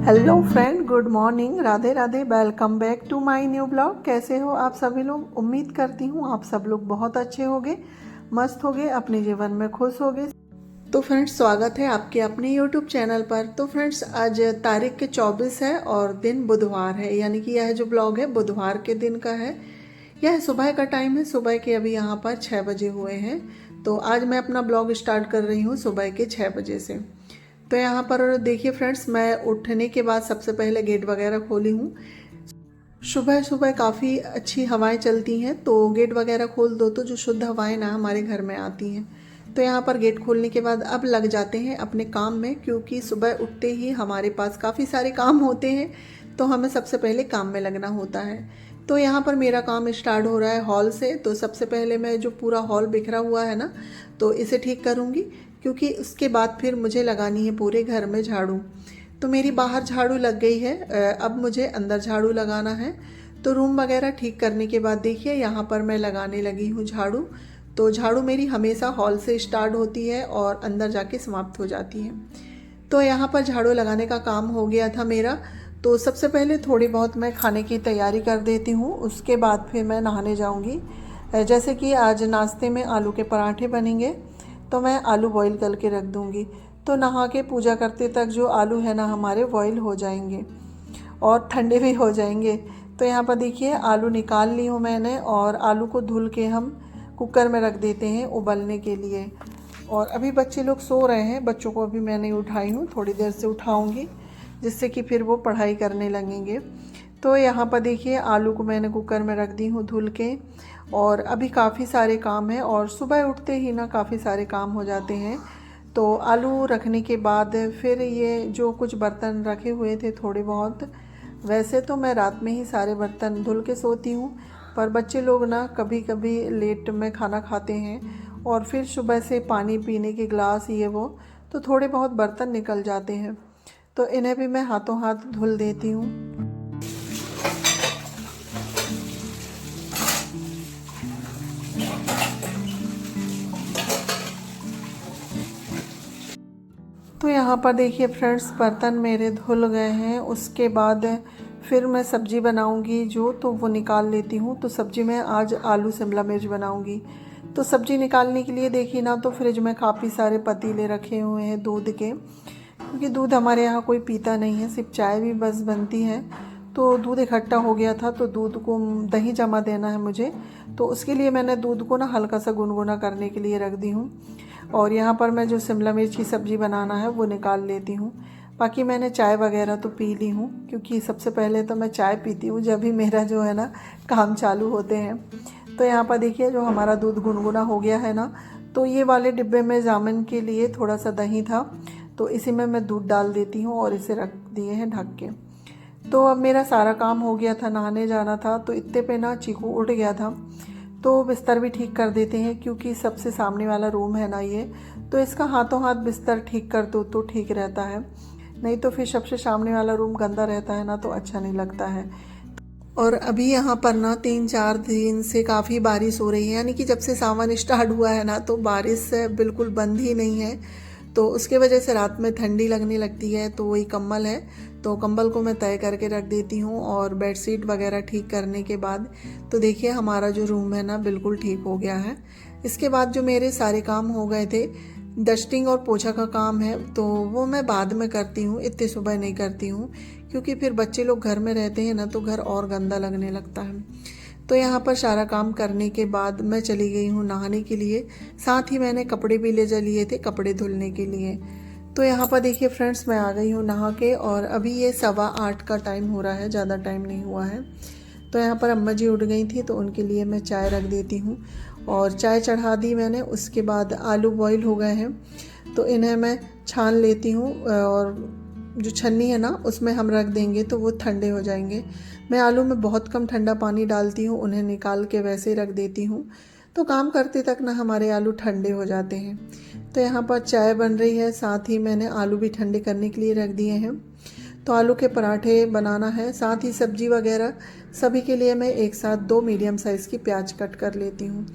Hello friend, good morning, Radhe Radhe. Welcome back to my new blog. कैसे हो आप सभी लोग? उम्मीद करती हूँ आप सब लोग बहुत अच्छे होंगे, मस्त होंगे, अपने जीवन में खुश होंगे। तो फ्रेंड्स, स्वागत है आपके अपने यूट्यूब चैनल पर। तो फ्रेंड्स, आज तारीख के 24 है और दिन बुधवार है, यानी कि यह जो ब्लॉग है बुधवार के दिन का है। यह सुबह का टाइम है, सुबह के अभी यहाँ पर 6 बजे हुए हैं। तो आज मैं अपना ब्लॉग स्टार्ट कर रही हूँ सुबह के 6 बजे से। तो यहाँ पर देखिए फ्रेंड्स, मैं उठने के बाद सबसे पहले गेट वगैरह खोली हूँ। सुबह सुबह काफ़ी अच्छी हवाएं चलती हैं, तो गेट वगैरह खोल दो तो जो शुद्ध हवाएं ना हमारे घर में आती हैं। तो यहाँ पर गेट खोलने के बाद अब लग जाते हैं अपने काम में, क्योंकि सुबह उठते ही हमारे पास काफ़ी सारे काम होते हैं, तो हमें सबसे पहले काम में लगना होता है। तो यहाँ पर मेरा काम स्टार्ट हो रहा है हॉल से। तो सबसे पहले मैं जो पूरा हॉल बिखरा हुआ है ना, तो इसे ठीक करूँगी, क्योंकि उसके बाद फिर मुझे लगानी है पूरे घर में झाड़ू। तो मेरी बाहर झाड़ू लग गई है, अब मुझे अंदर झाड़ू लगाना है। तो रूम वगैरह ठीक करने के बाद देखिए यहाँ पर मैं लगाने लगी हूँ झाड़ू। तो झाड़ू मेरी हमेशा हॉल से स्टार्ट होती है और अंदर जाके समाप्त हो जाती है। तो यहाँ पर झाड़ू लगाने का काम हो गया था मेरा। तो सबसे पहले थोड़ी बहुत मैं खाने की तैयारी कर देती हूँ, उसके बाद फिर मैं नहाने जाऊँगी। जैसे कि आज नाश्ते में आलू के पराठे बनेंगे, तो मैं आलू बॉईल करके रख दूँगी। तो नहा के पूजा करते तक जो आलू है ना हमारे बॉईल हो जाएंगे और ठंडे भी हो जाएंगे। तो यहाँ पर देखिए आलू निकाल ली हूँ मैंने, और आलू को धुल के हम कुकर में रख देते हैं उबलने के लिए। और अभी बच्चे लोग सो रहे हैं, बच्चों को अभी मैं नहीं उठाई हूँ, थोड़ी देर से उठाऊँगी, जिससे कि फिर वो पढ़ाई करने लगेंगे। तो यहाँ पर देखिए आलू को मैंने कुकर में रख दी हूँ धुल के। और अभी काफ़ी सारे काम हैं, और सुबह उठते ही ना काफ़ी सारे काम हो जाते हैं। तो आलू रखने के बाद फिर ये जो कुछ बर्तन रखे हुए थे थोड़े बहुत, वैसे तो मैं रात में ही सारे बर्तन धुल के सोती हूँ, पर बच्चे लोग ना कभी कभी लेट में खाना खाते हैं, और फिर सुबह से पानी पीने के गिलास ये वो, तो थोड़े बहुत बर्तन निकल जाते हैं। तो इन्हें भी मैं हाथों हाथ धुल देती हूँ। तो यहाँ पर देखिए फ्रेंड्स, बर्तन मेरे धुल गए हैं। उसके बाद फिर मैं सब्ज़ी बनाऊंगी जो, तो वो निकाल लेती हूँ। तो सब्ज़ी में आज आलू शिमला मिर्च बनाऊंगी। तो सब्ज़ी निकालने के लिए देखिए ना, तो फ्रिज में काफ़ी सारे पतीले रखे हुए हैं दूध के, क्योंकि दूध हमारे यहाँ कोई पीता नहीं है, सिर्फ चाय भी बस बनती है। तो दूध इकट्ठा हो गया था, तो दूध को दही जमा देना है मुझे। तो उसके लिए मैंने दूध को ना हल्का सा गुनगुना करने के लिए रख दी हूँ। और यहाँ पर मैं जो शिमला मिर्च की सब्ज़ी बनाना है वो निकाल लेती हूँ। बाकी मैंने चाय वगैरह तो पी ली हूँ, क्योंकि सबसे पहले तो मैं चाय पीती हूँ जब भी मेरा जो है ना काम चालू होते हैं। तो यहाँ पर देखिए जो हमारा दूध गुनगुना हो गया है ना, तो ये वाले डिब्बे में जामुन के लिए थोड़ा सा दही था, तो इसी में मैं दूध डाल देती हूँ और इसे रख दिए हैं ढक के। तो अब मेरा सारा काम हो गया था, नहाने जाना था, तो इतने पे ना चीकू उठ गया था। तो बिस्तर भी ठीक कर देते हैं, क्योंकि सबसे सामने वाला रूम है ना ये, तो इसका हाथों हाथ बिस्तर ठीक कर दो तो ठीक रहता है, नहीं तो फिर सबसे सामने वाला रूम गंदा रहता है ना, तो अच्छा नहीं लगता है। और अभी यहाँ पर ना 3-4 दिन से काफ़ी बारिश हो रही है, यानी कि जब से सावन स्टार्ट हुआ है ना, तो बारिश बिल्कुल बंद ही नहीं है। तो उसके वजह से रात में ठंडी लगने लगती है। तो वही कंबल है, तो कंबल को मैं तय करके रख देती हूँ। और बेडशीट वगैरह ठीक करने के बाद तो देखिए हमारा जो रूम है ना बिल्कुल ठीक हो गया है। इसके बाद जो मेरे सारे काम हो गए थे, डस्टिंग और पोछा का काम है, तो वो मैं बाद में करती हूँ, इतने सुबह नहीं करती हूँ, क्योंकि फिर बच्चे लोग घर में रहते हैं ना, तो घर और गंदा लगने लगता है। तो यहाँ पर सारा काम करने के बाद मैं चली गई हूँ नहाने के लिए। साथ ही मैंने कपड़े भी ले जा लिए थे कपड़े धुलने के लिए। तो यहाँ पर देखिए फ्रेंड्स, मैं आ गई हूँ नहा के, और अभी ये 7:15 का टाइम हो रहा है, ज़्यादा टाइम नहीं हुआ है। तो यहाँ पर अम्मा जी उठ गई थी, तो उनके लिए मैं चाय रख देती हूँ, और चाय चढ़ा दी मैंने। उसके बाद आलू बॉईल हो गए हैं, तो इन्हें मैं छान लेती हूँ, और जो छन्नी है ना उसमें हम रख देंगे तो वो ठंडे हो जाएंगे। मैं आलू में बहुत कम ठंडा पानी डालती हूँ, उन्हें निकाल के वैसे ही रख देती हूँ, तो काम करते तक ना हमारे आलू ठंडे हो जाते हैं। तो यहाँ पर चाय बन रही है, साथ ही मैंने आलू भी ठंडे करने के लिए रख दिए हैं। तो आलू के पराठे बनाना है, साथ ही सब्जी वगैरह सभी के लिए मैं एक साथ 2 मीडियम साइज़ की प्याज कट कर लेती हूँ।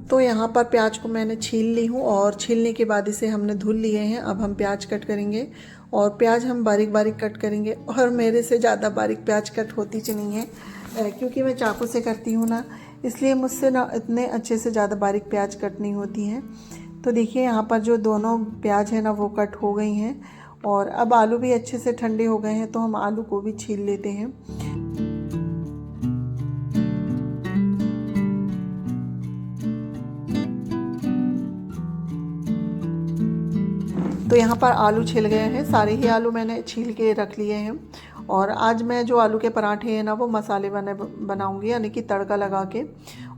तो यहाँ पर प्याज को मैंने छील ली हूँ और छीलने के बाद इसे हमने धुल लिए हैं। अब हम प्याज कट करेंगे और प्याज हम बारीक बारीक कट करेंगे। और मेरे से ज़्यादा बारीक प्याज कट होती च नहीं है, क्योंकि मैं चाकू से करती हूँ ना, इसलिए मुझसे ना इतने अच्छे से ज़्यादा बारीक प्याज कट नहीं होती हैं। तो देखिए यहाँ पर जो दोनों प्याज है ना वो कट हो गई हैं। और अब आलू भी अच्छे से ठंडे हो गए हैं, तो हम आलू को भी छील लेते हैं। तो यहाँ पर आलू छिल गए हैं, सारे ही आलू मैंने छील के रख लिए हैं। और आज मैं जो आलू के पराठे हैं ना वो मसाले बनाऊंगी, यानी कि तड़का लगा के।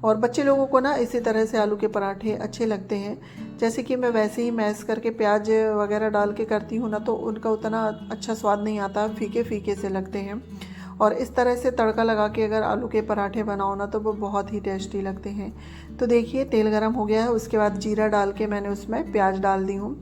और बच्चे लोगों को ना इसी तरह से आलू के पराठे अच्छे लगते हैं। जैसे कि मैं वैसे ही मैश करके प्याज वगैरह डाल के करती हूँ ना, तो उनका उतना अच्छा स्वाद नहीं आता, फीके फीके से लगते हैं। और इस तरह से तड़का लगा के अगर आलू के पराठे बनाओ ना तो वो बहुत ही टेस्टी लगते हैं। तो देखिए तेल गरम हो गया है, उसके बाद जीरा डाल के मैंने उसमें प्याज डाल दी हूँ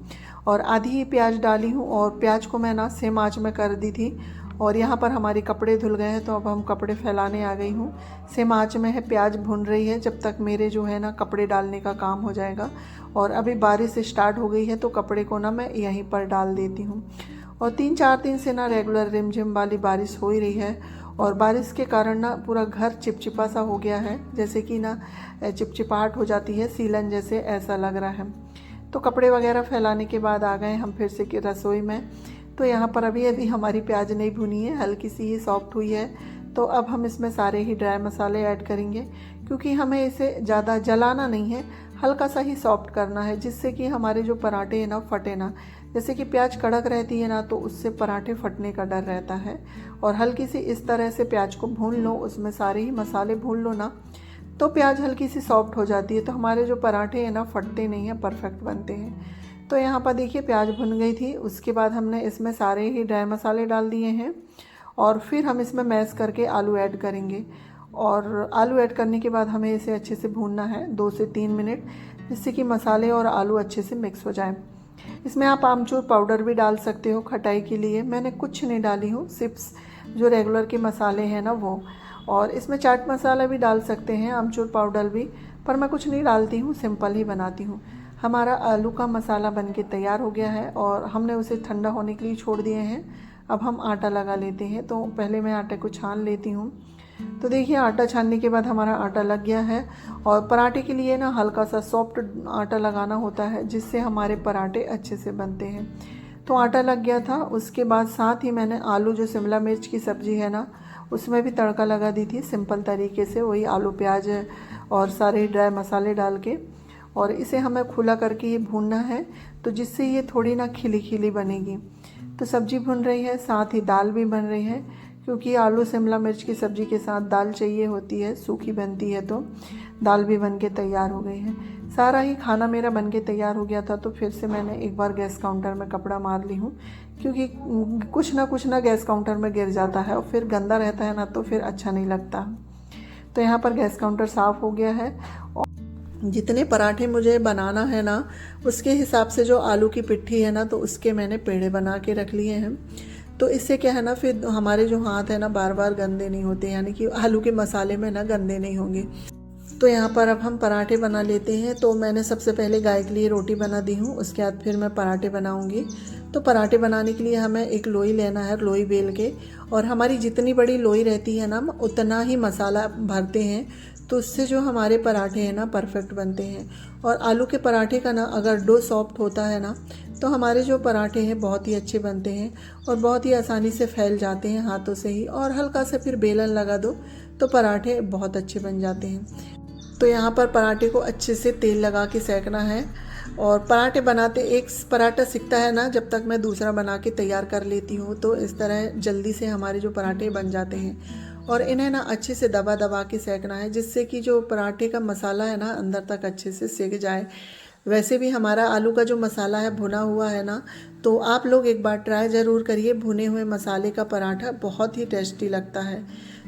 और आधी ही प्याज डाली हूँ। और प्याज को मैं ना सेम आँच में कर दी थी। और यहाँ पर हमारे कपड़े धुल गए हैं, तो अब हम कपड़े फैलाने आ गई हूँ। सेम आँच में है, प्याज भुन रही है जब तक मेरे जो है ना कपड़े डालने का काम हो जाएगा। और अभी बारिश स्टार्ट हो गई है, तो कपड़े को ना मैं यहीं पर डाल देती हूँ। और 3-4 दिन से ना रेगुलर रिमझिम वाली बारिश हो ही रही है। और बारिश के कारण ना पूरा घर चिपचिपा सा हो गया है, जैसे कि ना चिपचिपाहट हो जाती है, सीलन जैसे ऐसा लग रहा है। तो कपड़े वगैरह फैलाने के बाद आ गए हम फिर से कि रसोई में। तो यहाँ पर अभी हमारी प्याज नहीं भुनी है, हल्की सी ही सॉफ्ट हुई है। तो अब हम इसमें सारे ही ड्राई मसाले ऐड करेंगे, क्योंकि हमें इसे ज़्यादा जलाना नहीं है, हल्का सा ही सॉफ्ट करना है, जिससे कि हमारे जो पराठे हैं ना फटे ना। जैसे कि प्याज कड़क रहती है ना, तो उससे पराठे फटने का डर रहता है। और हल्की सी इस तरह से प्याज को भून लो, उसमें सारे ही मसाले भून लो ना, तो प्याज हल्की सी सॉफ्ट हो जाती है, तो हमारे जो पराठे हैं ना फटते नहीं हैं, परफेक्ट बनते हैं। तो यहाँ पर देखिए प्याज भुन गई थी, उसके बाद हमने इसमें सारे ही ड्राई मसाले डाल दिए हैं। और फिर हम इसमें मैश करके आलू ऐड करेंगे। और आलू ऐड करने के बाद हमें इसे अच्छे से भूनना है 2 से 3 मिनट, जिससे कि मसाले और आलू अच्छे से मिक्स हो जाए। इसमें आप आमचूर पाउडर भी डाल सकते हो खटाई के लिए, मैंने कुछ नहीं डाली हूँ, सिर्फ जो रेगुलर के मसाले हैं ना वो। और इसमें चाट मसाला भी डाल सकते हैं, आमचूर पाउडर भी, पर मैं कुछ नहीं डालती हूँ, सिंपल ही बनाती हूँ। हमारा आलू का मसाला बनके तैयार हो गया है और हमने उसे ठंडा होने के लिए छोड़ दिए हैं। अब हम आटा लगा लेते हैं। तो पहले मैं आटे को छान लेती हूँ। तो देखिए आटा छानने के बाद हमारा आटा लग गया है। और पराठे के लिए ना हल्का सा सॉफ्ट आटा लगाना होता है, जिससे हमारे पराठे अच्छे से बनते हैं। तो आटा लग गया था। उसके बाद साथ ही मैंने आलू, जो शिमला मिर्च की सब्ज़ी है ना, उसमें भी तड़का लगा दी थी सिंपल तरीके से, वही आलू प्याज और सारे ड्राई मसाले डाल के। और इसे हमें खुला करके ही भूनना है, तो जिससे ये थोड़ी ना खिली खिली बनेगी। तो सब्ज़ी भुन रही है, साथ ही दाल भी बन रही है, क्योंकि आलू शिमला मिर्च की सब्ज़ी के साथ दाल चाहिए होती है, सूखी बनती है। तो दाल भी बन के तैयार हो गई है। सारा ही खाना मेरा बन के तैयार हो गया था। तो फिर से मैंने एक बार गैस काउंटर में कपड़ा मार ली हूँ, क्योंकि कुछ ना गैस काउंटर में गिर जाता है और फिर गंदा रहता है ना, तो फिर अच्छा नहीं लगता। तो यहाँ पर गैस काउंटर साफ़ हो गया है। और जितने पराठे मुझे बनाना है ना, उसके हिसाब से जो आलू की पिट्ठी है ना, तो उसके मैंने पेड़े बना के रख लिए हैं। तो इससे क्या है ना, फिर हमारे जो हाथ है ना बार बार गंदे नहीं होते, यानी कि आलू के मसाले में ना गंदे नहीं होंगे। तो यहाँ पर अब हम पराठे बना लेते हैं। तो मैंने सबसे पहले गाय के लिए रोटी बना दी हूँ, उसके बाद फिर मैं पराठे बनाऊँगी। तो पराठे बनाने के लिए हमें एक लोई लेना है, लोई बेल के। और हमारी जितनी बड़ी लोई रहती है ना, उतना ही मसाला भरते हैं, तो उससे जो हमारे पराठे हैं ना परफेक्ट बनते हैं। और आलू के पराठे का ना अगर डो सॉफ्ट होता है ना, तो हमारे जो पराठे हैं बहुत ही अच्छे बनते हैं और बहुत ही आसानी से फैल जाते हैं हाथों से ही। और हल्का सा फिर बेलन लगा दो तो पराठे बहुत अच्छे बन जाते हैं। तो यहाँ पर पराठे को अच्छे से तेल लगा के सेकना है। और पराठे बनाते एक पराठा सिकता है ना, जब तक मैं दूसरा बना के तैयार कर लेती हूँ। तो इस तरह जल्दी से हमारे जो पराठे बन जाते हैं। और इन्हें ना अच्छे से दबा दबा के सेकना है, जिससे कि जो पराठे का मसाला है ना अंदर तक अच्छे से सेक जाए। वैसे भी हमारा आलू का जो मसाला है भुना हुआ है ना, तो आप लोग एक बार ट्राई ज़रूर करिए। भुने हुए मसाले का पराठा बहुत ही टेस्टी लगता है।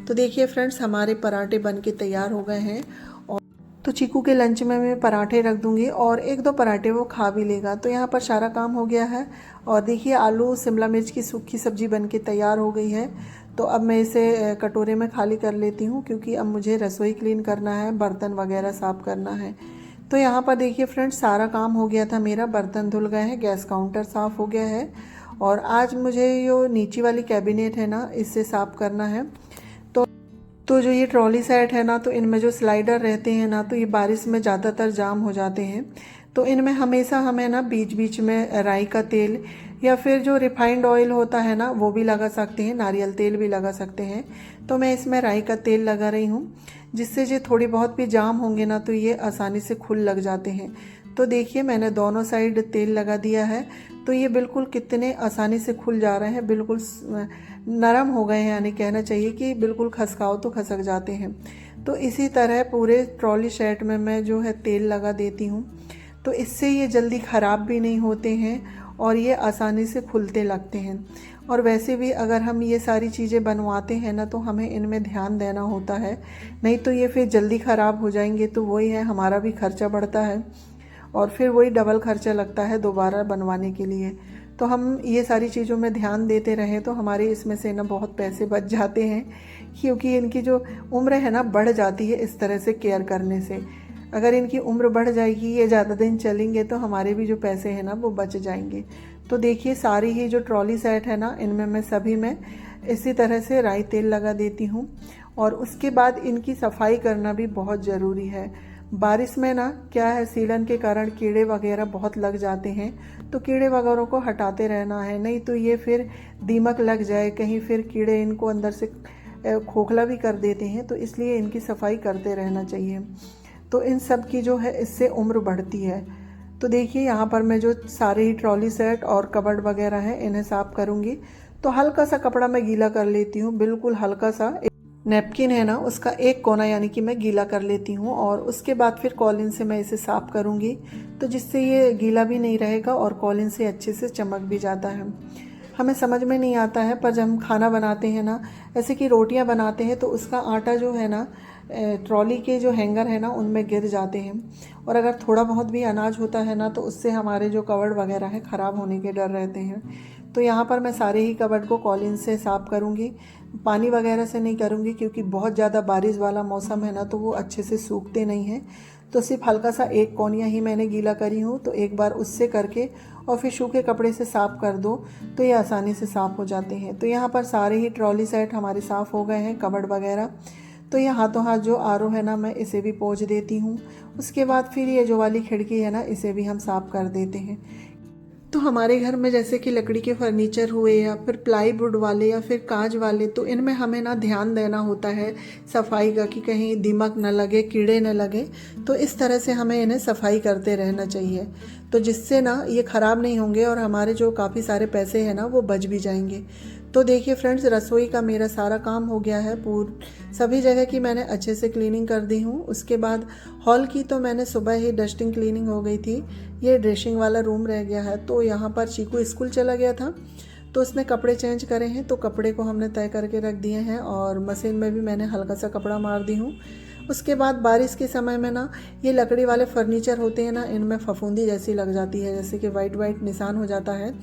तो देखिए फ्रेंड्स, हमारे पराठे बन के तैयार हो गए हैं। और तो चीकू के लंच में मैं पराठे रख दूंगी और 1-2 पराठे वो खा भी लेगा। तो यहाँ पर सारा काम हो गया है। और देखिए आलू शिमला मिर्च की सूखी सब्ज़ी बन के तैयार हो गई है। तो अब मैं इसे कटोरे में खाली कर लेती हूँ, क्योंकि अब मुझे रसोई क्लीन करना है, बर्तन वगैरह साफ़ करना है। तो यहाँ पर देखिए फ्रेंड्स, सारा काम हो गया था मेरा, बर्तन धुल गए हैं, गैस काउंटर साफ़ हो गया है और आज मुझे जो नीचे वाली कैबिनेट है ना, इससे साफ़ करना है। तो जो ये ट्रॉली सेट है ना, तो इनमें जो स्लाइडर रहते हैं ना, तो ये बारिश में ज़्यादातर जाम हो जाते हैं। तो इनमें हमेशा हमें ना बीच बीच में राई का तेल या फिर जो रिफाइंड ऑयल होता है ना, वो भी लगा सकते हैं, नारियल तेल भी लगा सकते हैं। तो मैं इसमें राई का तेल लगा रही हूँ, जिससे जो थोड़ी बहुत भी जाम होंगे ना, तो ये आसानी से खुल लग जाते हैं। तो देखिए मैंने दोनों साइड तेल लगा दिया है, तो ये बिल्कुल कितने आसानी से खुल जा रहे हैं, बिल्कुल नरम हो गए हैं, यानी कहना चाहिए कि बिल्कुल खसकाओ तो खसक जाते हैं। तो इसी तरह पूरे ट्रॉली सेट में मैं जो है तेल लगा देती हूँ, तो इससे ये जल्दी ख़राब भी नहीं होते हैं और ये आसानी से खुलते लगते हैं। और वैसे भी अगर हम ये सारी चीज़ें बनवाते हैं ना, तो हमें इनमें ध्यान देना होता है, नहीं तो ये फिर जल्दी ख़राब हो जाएंगे। तो वही है, हमारा भी खर्चा बढ़ता है और फिर वही डबल खर्चा लगता है दोबारा बनवाने के लिए। तो हम ये सारी चीज़ों में ध्यान देते रहें तो हमारे इसमें से ना बहुत पैसे बच जाते हैं, क्योंकि इनकी जो उम्र है ना बढ़ जाती है इस तरह से केयर करने से। अगर इनकी उम्र बढ़ जाएगी, ये ज़्यादा दिन चलेंगे, तो हमारे भी जो पैसे हैं ना वो बच जाएंगे। तो देखिए सारी ही जो ट्रॉली सेट है ना, इनमें मैं सभी में इसी तरह से राई तेल लगा देती हूँ। और उसके बाद इनकी सफाई करना भी बहुत ज़रूरी है। बारिश में ना क्या है, सीलन के कारण कीड़े वगैरह बहुत लग जाते हैं, तो कीड़े वगैरह को हटाते रहना है, नहीं तो ये फिर दीमक लग जाए कहीं, फिर कीड़े इनको अंदर से खोखला भी कर देते हैं। तो इसलिए इनकी सफाई करते रहना चाहिए। तो इन सब की जो है इससे उम्र बढ़ती है। तो देखिए यहाँ पर मैं जो सारे ही ट्रॉली सेट और कबर्ड वगैरह है इन्हें साफ़ करूँगी। तो हल्का सा कपड़ा मैं गीला कर लेती हूँ, बिल्कुल हल्का सा नैपकिन है ना, उसका एक कोना यानी कि मैं गीला कर लेती हूँ और उसके बाद फिर कॉलिन से मैं इसे साफ़ करूँगी, तो जिससे ये गीला भी नहीं रहेगा और कॉलिन से अच्छे से चमक भी जाता है। हमें समझ में नहीं आता है, पर जब हम खाना बनाते हैं ना, ऐसे कि रोटियां बनाते हैं, तो उसका आटा जो है ना ट्रॉली के जो हैंगर है ना उनमें गिर जाते हैं। और अगर थोड़ा बहुत भी अनाज होता है ना, तो उससे हमारे जो कवर्ड वगैरह है ख़राब होने के डर रहते हैं। तो यहाँ पर मैं सारे ही कवर्ड को कॉलिन से साफ़ करूँगी, पानी वगैरह से नहीं करूँगी, क्योंकि बहुत ज़्यादा बारिश वाला मौसम है ना, तो वो अच्छे से सूखते नहीं हैं। तो सिर्फ हल्का सा एक कोनिया ही मैंने गीला करी हूँ, तो एक बार उससे करके और फिर सूखे कपड़े से साफ़ कर दो, तो ये आसानी से साफ़ हो जाते हैं। तो यहाँ पर सारे ही ट्रॉली सेट हमारे साफ़ हो गए हैं, कबर्ड वगैरह। तो ये हाथों हाथ जो आरओ है ना, मैं इसे भी पोंछ देती हूँ। उसके बाद फिर ये जो वाली खिड़की है ना, इसे भी हम साफ़ कर देते हैं। तो हमारे घर में जैसे कि लकड़ी के फर्नीचर हुए या फिर प्लाईवुड वाले या फिर कांच वाले, तो इनमें हमें ना ध्यान देना होता है सफाई का, कि कहीं दीमक न लगे, कीड़े न लगे। तो इस तरह से हमें इन्हें सफाई करते रहना चाहिए, तो जिससे ना ये ख़राब नहीं होंगे और हमारे जो काफ़ी सारे पैसे हैं ना वो बच भी जाएंगे। तो देखिए फ्रेंड्स, रसोई का मेरा सारा काम हो गया है, सभी जगह की मैंने अच्छे से क्लीनिंग कर दी हूँ। उसके बाद हॉल की तो मैंने सुबह ही डस्टिंग क्लीनिंग हो गई थी। ये ड्रेसिंग वाला रूम रह गया है। तो यहाँ पर चीकू स्कूल चला गया था, तो उसने कपड़े चेंज करे हैं, तो कपड़े को हमने तय करके रख दिए हैं और मशीन में भी मैंने हल्का सा कपड़ा मार दी हूँ। उसके बाद बारिश के समय में ना ये लकड़ी वाले फर्नीचर होते हैं ना, इनमें फफूंदी जैसी लग जाती है, जैसे कि वाइट वाइट निशान हो जाता है।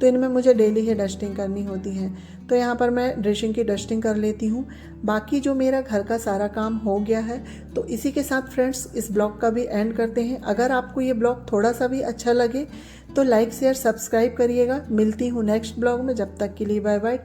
तो इनमें मुझे डेली ही डस्टिंग करनी होती है। तो यहाँ पर मैं ड्रेसिंग की डस्टिंग कर लेती हूँ। बाकी जो मेरा घर का सारा काम हो गया है। तो इसी के साथ फ्रेंड्स इस ब्लॉग का भी एंड करते हैं। अगर आपको ये ब्लॉग थोड़ा सा भी अच्छा लगे तो लाइक शेयर सब्सक्राइब करिएगा। मिलती हूँ नेक्स्ट ब्लॉग में, जब तक के लिए बाय बाय।